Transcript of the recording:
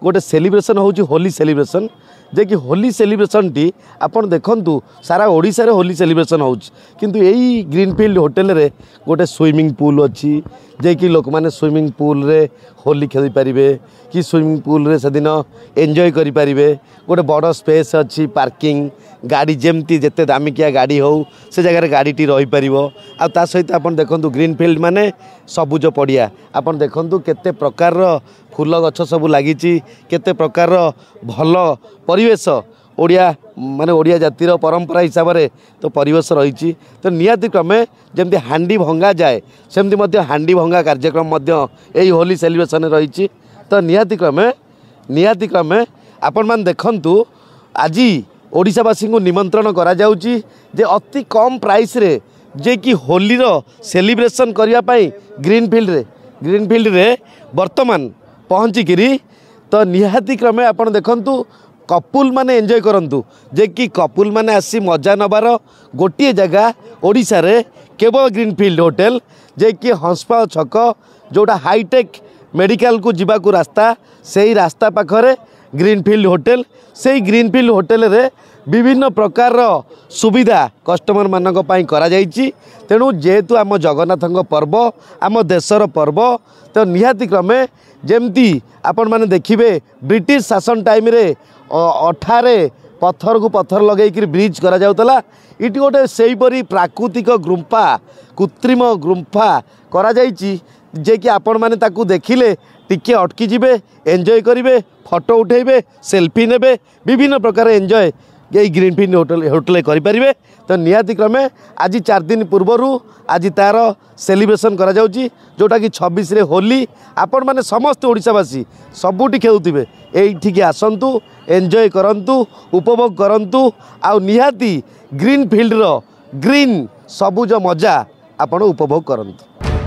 गोटे सेलिब्रेशन होची होली सेलिब्रेशन जे कि होली सेलिब्रेशन टी आपण देखंतु सारा ओडिशा रे होली सेलिब्रेशन होची किंतु एई ग्रीनफील्ड होटल रे गोटे स्विमिंग पूल अच्छी जे कि लोक माने स्विमिंग पूल रे होली खेली पारिबे कि स्विमिंग पूल रे से दिन एंजॉय करि पारिबे गोटे बड़ स्पेस अच्छी पार्किंग गाड़ी जेमती जेते दामिकिया गाड़ी हो से जगह रे गाड़ी टी रही परिबो आ ता सहित आपण देखंतु ग्रीनफील्ड माने सबुज पड़िया आपण देखंतु केते प्रकार रो फूल गछ सब लागिची केते प्रकार रो भल परिवेश ओडिया माने ओडिया जातिर परंपरा हिसाब से तो परिवेश रही तो निहाती क्रमे जमती हांडी भंगा जाए सेमती मध्य हांडी भंगा कार्यक्रम मध्य एई होली सेलिब्रेशन रही तो निहाती क्रमे आपण मान देखंतु आज ओडिशावासी को निमंत्रण करा जाउची जे अति कम प्राइस रे जे कि होली रो सेलिब्रेशन करिया पई ग्रीनफील्ड रे वर्तमान पहुँचिकी तो निहाती क्रमे आपण देखंतु कपुल माने एंजॉय करंतु जे कि कपुल माने आसी मजा नबार गोटे जगह ओडिशा रे केवल ग्रीनफील्ड होटल जे कि हंसपा छक जोटा हाईटेक मेडिकल को जीवा को रास्ता से रास्ता पाखरे ग्रीनफील्ड होटल से ग्रीनफील्ड होटल रे विभिन्न प्रकार सुविधा कस्टमर मानक पई करा जाइछि तेणु जेहेतु आम जगन्नाथ पर्व आम देशर पर्व तो निहाती क्रमे जेमती आपण माने देखिबे ब्रिटिश शासन टाइम रे अठारे पत्थर को पत्थर लगे ब्रिज करा जाउतला इटी गोटे सेहीपरी प्राकृतिक गुंफा कृत्रिम गुंफा करा जाइछि जे कि आपण माने ताकू देखिले टिके अटकी जिबे एंजॉय करिवे फोटो उठेबे सेल्फी नेबे विभिन्न प्रकार एंजॉय यही ग्रीनफील्ड होटल करें तो निहाती क्रमे आज 4 दिन पूर्वर आज तार सेलिब्रेशन करा जाउची जोटा कि 26 रे होली आपण माने समस्त ओडिशावासी सबुठी खेलुथिबे एठिकी आसंतु एंजॉय करंतु उपभोग करंतु आ निहाती ग्रीनफील्ड रो ग्रीन सबुज मजा आपण उपभोग करंतु।